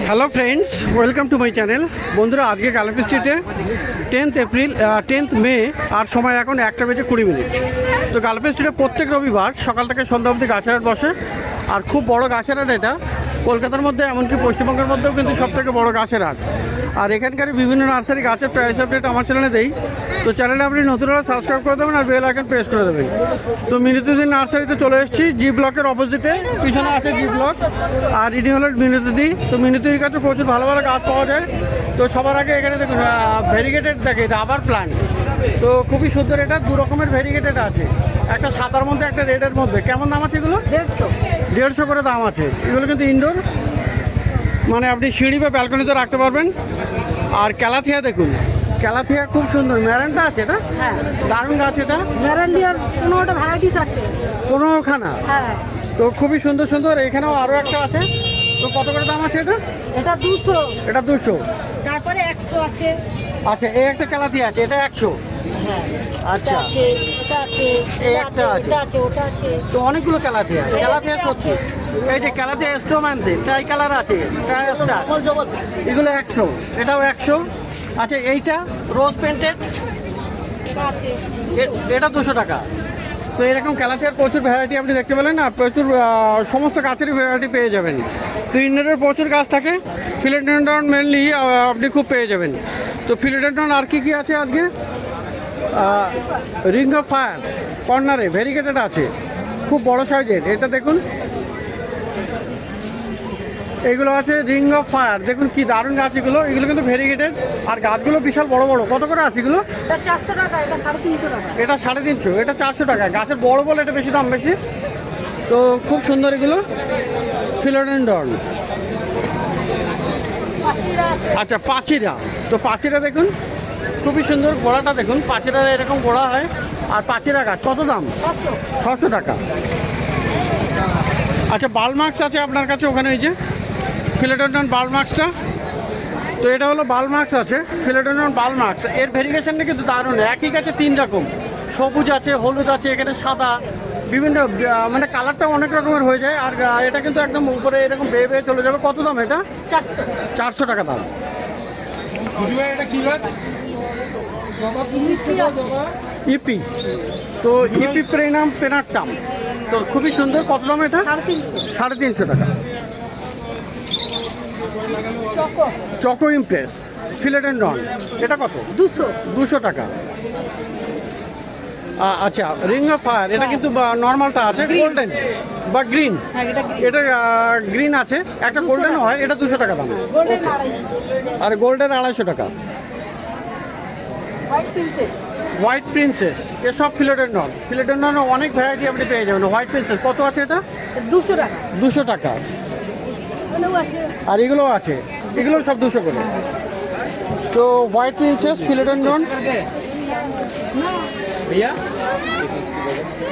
Hello friends, welcome to my channel. বন্ধুরা, আজকে গালাপি স্ট্রিটে 10th মে আর সময় এখন 1:20। তো গালাপি স্ট্রিটে প্রত্যেক রবিবার সকাল থেকে সন্ধ্যা অবধি গাছের হাট বসে। আর খুব বড় গাছের হাট এটা, কলকাতার মধ্যে এমনকি পশ্চিমবঙ্গের মধ্যেও কিন্তু সবথেকে বড় গাছের হাট। আর এখানকার বিভিন্ন নার্সারি গাছের প্রাইস আপডেট আমার চ্যানেলে দেই। তো চ্যানেলে আপনি নতুন হলে সাবস্ক্রাইব করে দেবেন আর বেল আইকন প্রেস করে দেবেন। তো মিনিতুদ্দিন নার্সারিতে চলে এসেছি, জি ব্লকের অপোজিটে, পিছনে আছে জি ব্লক আর ইনি হলেন মিনিতুদ্দি। তো মিনিতুদ্দির কাছে প্রচুর ভালো ভালো গাছ পাওয়া যায়। তো সবার আগে এখানে দেখুন ভেরিগেটেড দেখে, রাবার প্লান্ট। তো খুবই সুন্দর, এটা দু রকমের ভেরিগেটেড আছে, একটা সাদার মধ্যে একটা রেডের মধ্যে। কেমন দাম আছে এগুলো? 150 করে দাম আছে। এগুলো কিন্তু ইনডোর, মানে আপনি সিঁড়ি বা ব্যালকনিতে রাখতে পারবেন। আর ক্যালাথিয়া দেখুন, ক্যালাথিয়া খুব সুন্দর। ম্যারান্ডা আছে এটা, হ্যাঁ দারুণ গাছ এটা। ম্যারান্ডিয়ার 15টা ভ্যারাইটিস আছে। 15খানা। হ্যাঁ, তো খুবই সুন্দর সুন্দর। এখানেও আরও একটা আছে। তো কত করে দাম আছে এটা? এটা 200, এটা 200। তারপরে 100 আছে। আচ্ছা, এই একটা ক্যালাথিয়া আছে, এটা 100। হ্যাঁ, আচ্ছা, এটা আছে, এটা আছে, এই এটা একটা আছে। এটা আছে, ওটা আছে। তো অনেকগুলো ক্যালাথিয়া, ক্যালাথিয়া সত্যি। এই যে ক্যালাথিয়া স্টোম্যান্থে ট্রাই কালার আছে, ট্রাই স্টার, এগুলো 100, এটাও 100। আচ্ছা, এইটা রোজ পেন্টেড, এটা আছে। এটা 200 টাকা। তো এরকম ক্যালাথিয়ার প্রচুর ভ্যারাইটি আপনি দেখতে পেলেন, আর প্রচুর সমস্ত গাছেরই ভ্যারাইটি পেয়ে যাবেন। তো ইনডোরের প্রচুর গাছ থাকে, ফিলোডেন্ড্রন মেনলি আপনি খুব পেয়ে যাবেন। তো ফিলোডেন্ড্রন আর কি কি আছে আজকে? রিং অফ ফায়ার কর্নারে ভেরিগেটেড আছে, খুব বড় সাইজের। এটা দেখুন, এগুলো আছে রিং অফ ফায়ার। দেখুন কি দারুণ গাছ এগুলো। এগুলো কিন্তু ভেরিগেটেড আর গাছগুলো বিশাল বড় বড়। কত করে আছে এগুলো? এটা 400 টাকা, এটা 350 টাকা। এটা 350, এটা 400 টাকা। গাছের বড় বলে এটা বেশি দাম বেশি। তো খুব সুন্দর এগুলো ফিলোডেন্ড্রন। পাঁচিরা আছে। আচ্ছা, পাচিরা। তো পাচিরা দেখুন, খুবই সুন্দর। গোড়াটা দেখুন, পাচিরা এরকম গোড়া হয়। আর পাচিরা গাছ কত দাম? 600। 600 টাকা। আচ্ছা, বালমার্কস আছে আপনার কাছে ওখানে, এই যে ফিলোডেন্ড্রন বালমার্কসটা। তো এটা হলো বালমার্কস আছে, ফিলোডেন্ড্রন বালমার্কস। এর ভেরিগেশনটা কিন্তু দারুণ। একই গাছে 3 রকম, সবুজ আছে, হলুদ আছে, এখানে সাদা, বিভিন্ন মানে কালারটা অনেক রকমের হয়ে যায়। আর এটা কিন্তু একদম উপরে এরকম বেয়ে বেয়ে চলে যাবে। কত দাম এটা? 400। 400 টাকা দাম। ইপি, তো ইপি প্রেনাম পেনারটাম। তো খুবই সুন্দর। কত দাম এটা? 350। 350 টাকা। চকো চকো ইমপ্রেস ফিলোডেন্ড্রন, এটা কত? 200। 200 টাকা। আচ্ছা, রিং অফ ফায়ার, এটা কিন্তু নর্মালটা আছে, গোল্ডেন বা গ্রিন। হ্যাঁ, এটা এটা গ্রিন আছে, একটা গোল্ডেন হয়, এটা 200 টাকা দাম। গোল্ডেন 250। আর গোল্ডেন 250 টাকা। White princess. হোয়াইট প্রিন্সেস, এসব ফিলোডেন্ড্রন। ফিলোডেন্ড্রনের অনেক ভ্যারাইটি আপনি পেয়ে যাবেন। হোয়াইট প্রিন্সেস কত আছে এটা? 200 টাকা। 200 টাকা। এগুলোও আছে। আর এগুলো আছে, এগুলো সব 200 করে। তো white princess philodendron.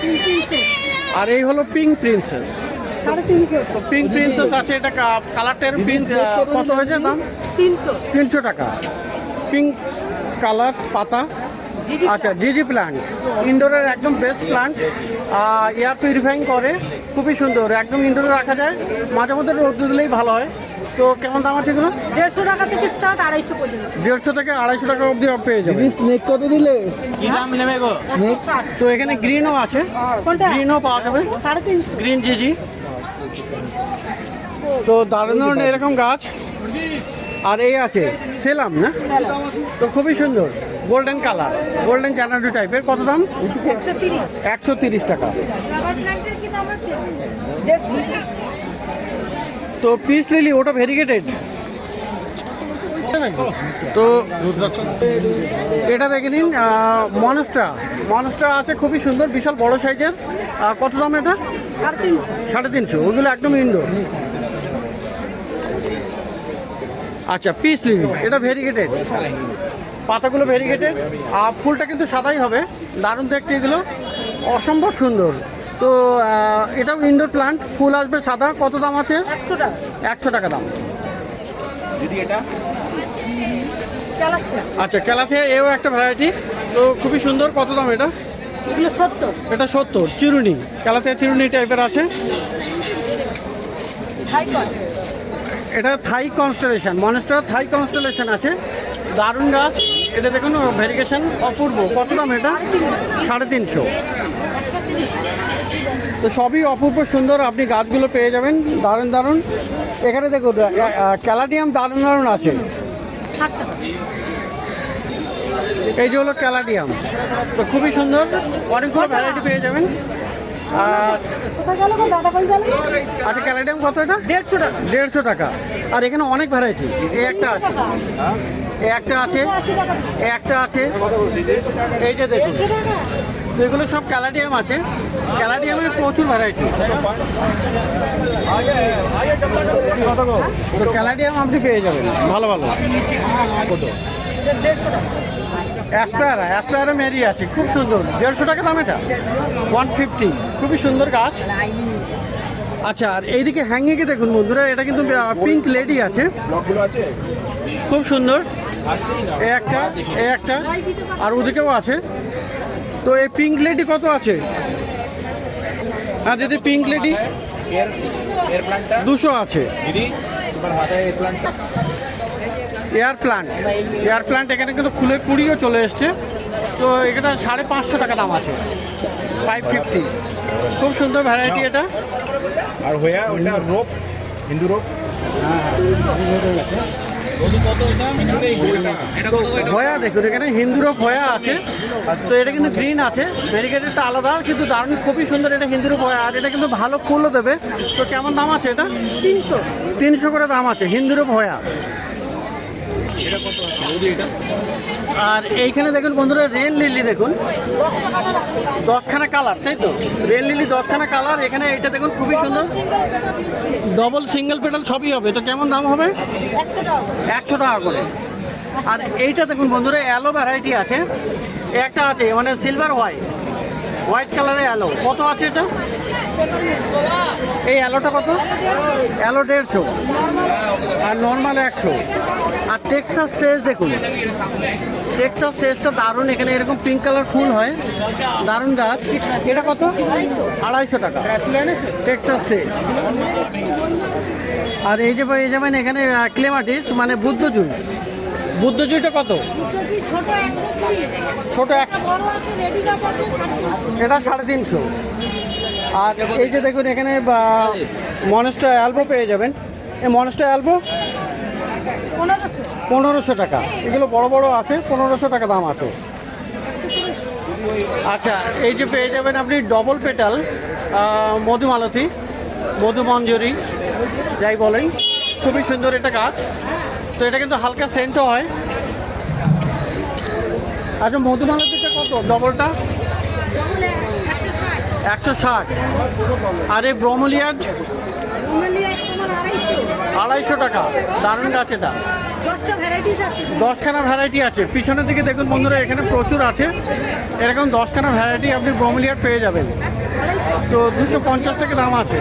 Pink princess আর এই হলো পিঙ্ক প্রিন্সেস। 350 তো পিঙ্ক প্রিন্সেস আছে, এটা কালারটা পিঙ্ক। কত হয়েছে দাম? 300। 300 টাকা। পিঙ্ক কালার পাতা। আচ্ছা, জিজি প্ল্যান্ট, ইনডোরের একদম বেস্ট প্ল্যান্ট। এয়ার পিউরিফাইং করে, খুবই সুন্দর। একদম ইনডোরে রাখা যায়, মাঝে মধ্যে রোদ দিলেই ভালো হয়। তো কেমন দাম আছে এগুলো? 150 টাকা থেকে স্টার্ট, 250 পর্যন্ত। 150 থেকে 250 টাকা অবধি পেয়ে যাবে। স্নেক কত দিলে? কি দাম নেবে গো? 160। তো এখানে গ্রিনও আছে, কোনটা? গ্রিনও পাওয়া যাবে, 350। গ্রিন জিজি। তো দারুণ দারুণ এরকম গাছ। আর এই আছে সেলাম না, তো খুবই সুন্দর, গোল্ডেন কালার, গোল্ডেন জানাডু টাইপের। কত দাম? 130। 130 টাকা। রাবার প্ল্যান্টের কি দাম আছে? 150। তো পিস লিলি, ওটা ভেরিগেটেড। তো এটা দেখে নিন, মনস্টা। মনস্টা আছে, খুবই সুন্দর, বিশাল বড় সাইজের। কত দাম এটা? 350। 350। ওগুলো একদম ইনডোর। আচ্ছা, পিস লিলি, এটা ভেরিগেটেড, পাতাগুলো ভেরিগেটেড। আর ফুলটা কিন্তু সাদাই হবে, দারুণ দেখতে এগুলো, অসম্ভব সুন্দর। তো এটাও ইনডোর প্লান্ট, ফুল আসবে সাদা। কত দাম আছে? 100 টাকা। 100 টাকা দাম। দিদি এটা ক্যালাথিয়া। আচ্ছা, ক্যালাথিয়া এও একটা ভ্যারাইটি, তো খুবই সুন্দর। কত দাম এটা? এগুলো 70। এটা 70। চিরুনি, ক্যালাথিয়া চিরুনি টাইপের আছে। হাই কট। এটা থাই কনস্টেলেশন, মনস্টার থাই কনস্টেলেশন আছে, দারুণ গাছ। এটা দেখুন ভেরিগেশন অপূর্ব। কত দাম এটা? 350। তো সবই অপূর্ব সুন্দর, আপনি গাছগুলো পেয়ে যাবেন দারুণ দারুণ। এখানে দেখুন ক্যালাডিয়াম দারুণ দারুণ আছে। 60 টাকা। এই যে হলো ক্যালাডিয়াম, তো খুবই সুন্দর, অনেকগুলো ভ্যারাইটি পেয়ে যাবেন। আর কোথায় গেল গো দাদা, কই গেল? আচ্ছা, ক্যালাডিয়াম কত এটা? 150 টাকা। 150 টাকা। আর এখানে অনেক ভ্যারাইটি। এই একটা আছে, এই একটা আছে, 80 টাকা। এই একটা আছে, এই যে দেখুন। 150 টাকা। তো এগুলো সব ক্যালাডিয়াম আছে, ক্যালাডিয়ামের প্রচুর ভ্যারাইটি। তো ক্যালাডিয়াম আপনি পেয়ে যাবেন ভালো ভালো। কত? 150 টাকা। অ্যাসপায়ারা, অ্যাসপায়ারা মেরি আছে, খুব সুন্দর। 150 টাকা দাম এটা, 150। খুবই সুন্দর গাছ। আচ্ছা, আর এইদিকে হ্যাঙ্গিংয়ে দেখুন বন্ধুরা, এটা কিন্তু পিঙ্ক লেডি আছে, খুব সুন্দর। এই একটা, এই একটা, আর ওদিকেও আছে। তো এই পিঙ্ক লেডি কত আছে? আর দিদি পিঙ্ক লেডি এর প্ল্যান্টটা 200 আছে। দিদি তোমার মাথায় এর প্ল্যান্টটা এয়ার প্ল্যান্ট, এয়ার প্ল্যান্ট এখানে কিন্তু ফুলের কুড়িও চলে এসছে। তো এটা 550 টাকা দাম আছে, 550। খুব সুন্দর ভ্যারাইটি এটা। আর হইয়া ওটা রোপ, হিন্দু রোপ। ভয়া দেখুন, এখানে হিন্দুরও ভয়া আছে। তো এটা কিন্তু গ্রিন আছে, ভেরিগেটেডটা আলাদা, কিন্তু দারুণ খুবই সুন্দর। এটা হিন্দুরও ভয়া, আর এটা কিন্তু ভালো ফুলও দেবে। তো কেমন দাম আছে এটা? 300। 300 করে দাম আছে হিন্দুরও ভয়া। আর এইখানে দেখুন বন্ধুরা, রেল লিলি দেখুন, 10খানা কালার, তাই তো? রেল লিলি 10খানা কালার। এখানে এটা দেখুন খুবই সুন্দর, ডবল সিঙ্গেল পেটাল সবই হবে। তো কেমন দাম হবে? 100 টাকা। 100 টাকা করে। আর এইটা দেখুন বন্ধুরা, অ্যালো ভ্যারাইটি আছে, একটা আছে মানে সিলভার হোয়াইট, হোয়াইট কালারের অ্যালো। কত আছে এটা? এই অ্যালোটা কত? অ্যালো 150, আর নর্মাল 100। আর টেক্সাস সেজ দেখুন, টেক্সাস সেজটা দারুণ। এখানে এরকম পিঙ্ক কালার ফুল হয়, দারুণ গাছ। এটা কত? 250 টাকা টেক্সাস সেজ। আর এই যে পেয়ে যাবেন এখানে ক্লেমাটিস মানে বুদ্ধজুই। বুদ্ধজুইটা কত? যদি ছোট 130, ছোট এক, বড় আছে রেডি কাপ আছে 350। এটা 350। আর এই যে দেখুন এখানে মনস্টার অ্যালবো পেয়ে যাবেন। এই মনস্টার অ্যালবো 1500। 1500 টাকা। এগুলো বড় বড় আছে, 1500 টাকা দাম আছে। আচ্ছা, এই যে পেয়ে যাবেন আপনি ডবল পেটাল মধুমালতী, মধুমঞ্জরি যাই বলেন, খুবই সুন্দর এটা গাছ। তো এটা কিন্তু হালকা সেন্টও হয়। আচ্ছা, মধুমালতীটা কত ডবলটা? ডবল 160। 160। আর এই ব্রোমোলিয়াড নরমালি তোমার 250। 250 টাকা। দারুণ গাছ এটা, 10টা ভ্যারাইটিস আছে। 10খানা ভ্যারাইটি আছে। পিছনের দিকে দেখুন বন্ধুরা, এখানে প্রচুর আছে, এরকম 10খানা ভ্যারাইটি আপনি ব্রোমোলিয়াড পেয়ে যাবেন। তো 250 টাকা দাম আছে।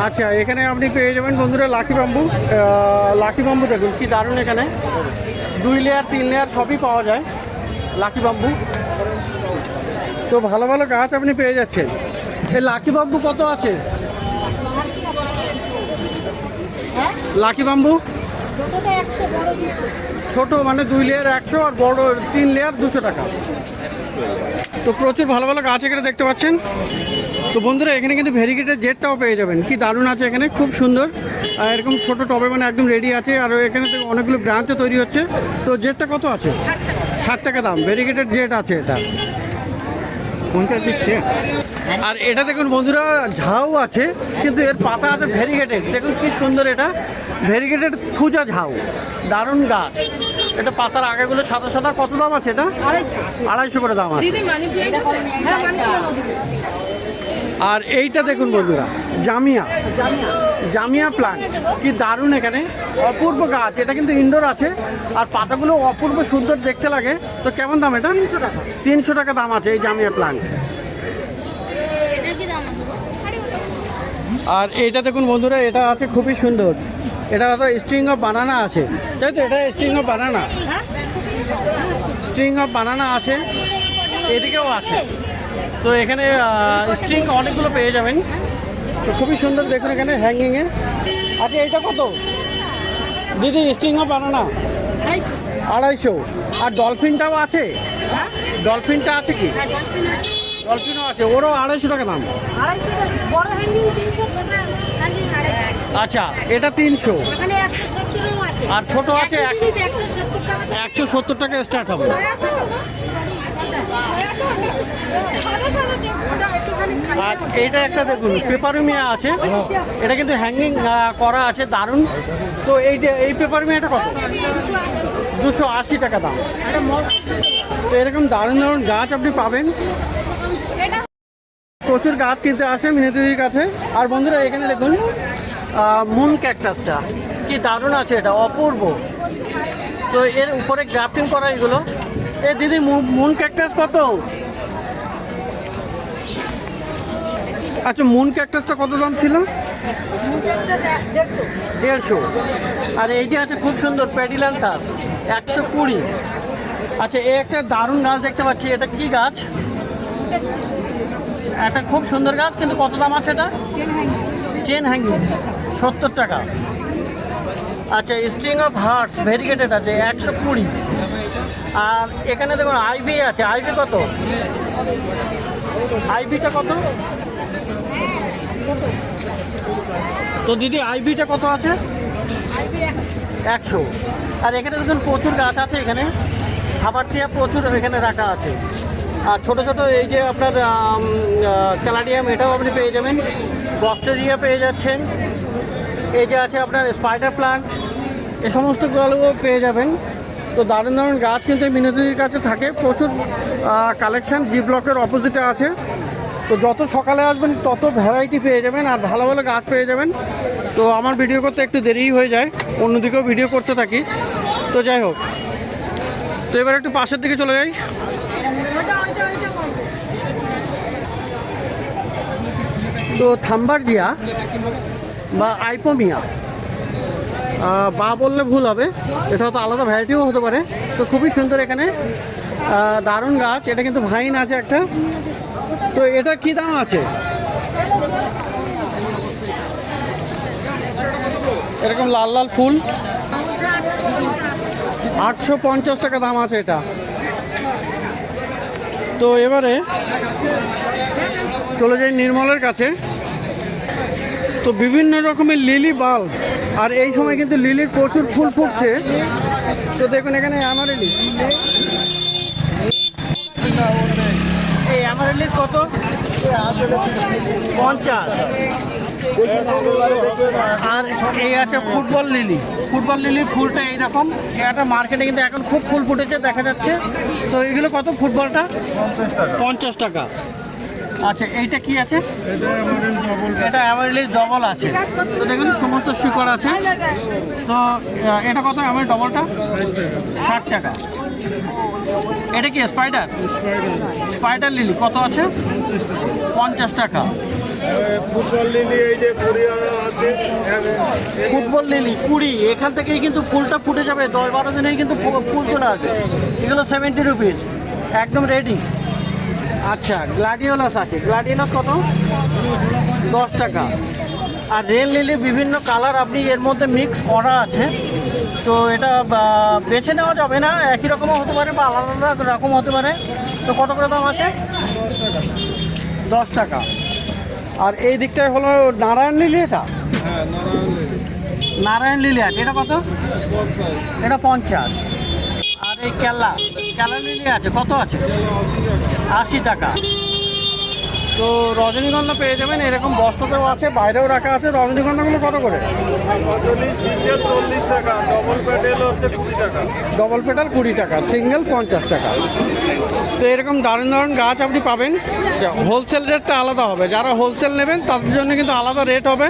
আচ্ছা, এখানে আপনি পেয়ে যাবেন বন্ধুরা লাকি বাম্বু। লাকি বাম্বু দেখুন কি দারুণ, এখানে 2 লেয়ার 3 লেয়ার সবই পাওয়া যায় লাকি বাম্বু। তো ভালো ভালো গাছ আপনি পেয়ে যাচ্ছেন। এই লাকি বাম্বু কত আছে? হ্যাঁ, লাকি বাম্বু ছোটটা 100, বড় 200। ছোট মানে 2 লেয়ার 100, আর বড় 3 লেয়ার 200 টাকা। তো প্রচুর ভালো ভালো গাছ এখানে দেখতে পাচ্ছেন। তো বন্ধুরা, এখানে কিন্তু ভেরিগেটের জেটটাও পেয়ে যাবেন, কি দারুণ আছে এখানে, খুব সুন্দর। আর এরকম ছোট টবে মানে একদম রেডি আছে। আর এখানে তো অনেকগুলো ব্রাঞ্চও তৈরি হচ্ছে। তো জেটটা কত আছে? 60 টাকা দাম। ভেরিগেটের জেট আছে এটা 50 দিচ্ছে। আর এটা দেখুন বন্ধুরা, ঝাউ আছে, কিন্তু এর পাতা আছে ভেরিগেটেড। দেখুন কি সুন্দর, এটা ভেরিগেটেড থুজা ঝাউ, দারুণ গাছ। এটা পাতার আগেগুলো সাদা সাদা। কত দাম আছে এটা? 250 করে দাম আছে। আর এইটা দেখুন বন্ধুরা, জামিয়া, জামিয়া প্লান্ট, কি দারুণ এখানে, অপূর্ব গাছ। এটা কিন্তু ইনডোর আছে, আর পাতাগুলো অপূর্ব সুন্দর দেখতে লাগে। তো কেমন দাম এটা? 300 টাকা। 300 টাকা দাম আছে এই জামিয়া প্লান্ট। আর এটা দেখুন বন্ধুরা, এটা আছে খুবই সুন্দর। এটা তো স্ট্রিং অফ বানানা আছে, তাই তো? এটা string of banana, string of banana আছে, এদিকেও আছে। তো এখানে স্ট্রিং অনেকগুলো পেয়ে যাবেন। তো খুবই সুন্দর দেখুন এখানে হ্যাঙ্গিংয়ে। আচ্ছা এটা কত দিদি? স্টিং অফ বানানা 250। আর ডলফিনটাও আছে? ডলফিনটা আছে কি? ডলফিনও আছে, ওরও 250 টাকা দাম। 250 বড় হ্যাঙ্গিং 300, ছোট হ্যাঙ্গিং 250। আচ্ছা এটা 300, এখানে 170 আছে। আর ছোট আছে একই জিনিস 170 টাকা। 170 টাকা স্টার্ট হবে। আর এইটা একটা দেখুন পেপারমিয়া আছে, এটা কিন্তু হ্যাঙ্গিং করা আছে, দারুণ। তো এই পেপারমিয়াটা কত? 280 টাকা দাম। তো এরকম দারুণ দারুণ গাছ আপনি পাবেন। প্রচুর গাছ কিনতে আসে মিনতিদির কাছে। আর বন্ধুরা এখানে দেখুন মুন ক্যাকটাসটা কি দারুণ আছে, এটা অপূর্ব। তো এর উপরে গ্রাফটিং করা এগুলো। এ দিদি মুন ক্যাকটাস কত? আচ্ছা মুন ক্যাকটাসটা কত দাম ছিল? 150। আর এই যে আছে খুব সুন্দর প্যাডিলান্থাস 120। আচ্ছা এই একটা দারুণ গাছ দেখতে পাচ্ছি, এটা কি গাছ? একটা খুব সুন্দর গাছ, কিন্তু কত দাম আছে এটা? চেন হ্যাঙ্গিং 70 টাকা। আচ্ছা স্ট্রিং অফ হার্টস ভেরিগেটেড আছে 120। আর এখানে দেখুন আইভি আছে, আইভি কত? আইভিটা কত? তো দিদি আইভিটা কত আছে? 100। আর এখানে দেখুন প্রচুর গাছ আছে, এখানে খাবার টিয়া প্রচুর এখানে রাখা আছে। আর ছোটো ছোটো এই যে আপনার ক্যালাডিয়াম, এটাও আপনি পেয়ে যাবেন। বস্টেরিয়া পেয়ে যাচ্ছেন। এই যে আছে আপনার স্পাইডার প্লান্ট, এ সমস্তগুলো পেয়ে যাবেন। তো দারুণ দারুণ গাছ কিন্তু মিনতিদির কাছে থাকে, প্রচুর কালেকশান জি ব্লকের অপোজিটে আছে। তো যত সকালে আসবেন তত ভ্যারাইটি পেয়ে যাবেন আর ভালো ভালো গাছ পেয়ে যাবেন। তো আমার ভিডিও করতে একটু দেরিই হয়ে যায়, অন্যদিকেও ভিডিও করতে থাকি। তো যাই হোক, তো এবার একটু পাশের দিকে চলে যাই। তো থাম্বারজিয়া বা আইপোমিয়া বা বললে ভুল হবে, এটা হয়তো আলাদা ভ্যারাইটিও হতে পারে। তো খুবই সুন্দর এখানে দারুণ গাছ, এটা কিন্তু ভাইন আছে একটা। তো এটা কি দাম আছে? এরকম লাল লাল ফুল 850 টাকা দাম আছে এটা। তো এবারে চলে যাই নির্মলের কাছে। তো বিভিন্ন রকমের লিলি বাল্ব, আর এই সময় কিন্তু লিলির প্রচুর ফুল ফুটছে। তো দেখুন এখানে অ্যামারেলিস, এই অ্যামারেলিস কত? 50। আর এই আছে ফুটবল লিলি। ফুটবল লিলির ফুলটা এইরকম, এটা মার্কেটে কিন্তু এখন খুব ফুল ফুটেছে দেখা যাচ্ছে। তো এইগুলো কত ফুটবলটা? 50 টাকা। আচ্ছা এইটা কি আছে? এটা অ্যামারেলিস ডবল আছে। তো দেখুন সমস্ত শিকড় আছে। তো এটা কত অ্যামারেলিস ডবলটা? 60 টাকা। এটা কি স্পাইডার? স্পাইডার লিলি কত আছে? 50 টাকা। ফুটবল লিলি এই যে 20 আছে। ফুটবল লিলি 20, এখান থেকেই কিন্তু ফুলটা ফুটে যাবে, 10-12 দিনেই কিন্তু ফুল চলে আসবে। এগুলো 70 রুপিস, একদম রেডি। আচ্ছা গ্লাডিওলাস আছে, গ্লাডিওলাস কত? 10 টাকা। আর রেল লিলি বিভিন্ন কালার আপনি এর মধ্যে মিক্স করা আছে। তো এটা বেছে নেওয়া যাবে না, একই রকমও হতে পারে বা আলাদা আলাদা রকম হতে পারে। তো কত করে দাম আছে? 10 টাকা। আর এই দিকটায় হলো নারায়ণ লিলি, এটা নারায়ণ লিলি আছে, এটা কত? এটা 50। আর এই কেলা লিলি আছে, কত আছে? 80 টাকা। তো রজনীগন্ধা পেয়ে যাবেন, এরকম বস্তাতেও আছে, বাইরেও রাখা আছে। রজনীগন্ধাগুলো কত করে? 40 টাকা, ডবল প্যাটেল হচ্ছে 20 টাকা। ডবল পেটাল 20 টাকা, সিঙ্গেল 50 টাকা। তো এরকম দারুণ দারুণ গাছ আপনি পাবেন। হোলসেল রেটটা আলাদা হবে, যারা হোলসেল নেবেন তাদের জন্য কিন্তু আলাদা রেট হবে।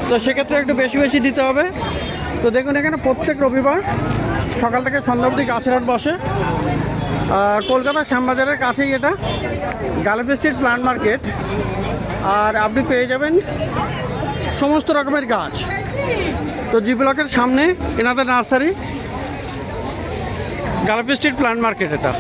তো সেক্ষেত্রে একটু বেশি বেশি দিতে হবে। তো দেখুন এখানে প্রত্যেক রবিবার সকাল থেকে সন্ধ্যা অবধি গাছের হাট বসে। কলকাতা শ্যামবাজারের কাছেই এটা, গালেফি স্ট্রিট প্লান্ট মার্কেট। আর আপনি পেয়ে যাবেন সমস্ত রকমের গাছ। তো জি ব্লকের সামনে এনাদের নার্সারি, গালেফি স্ট্রিট প্লান্ট মার্কেট এটা।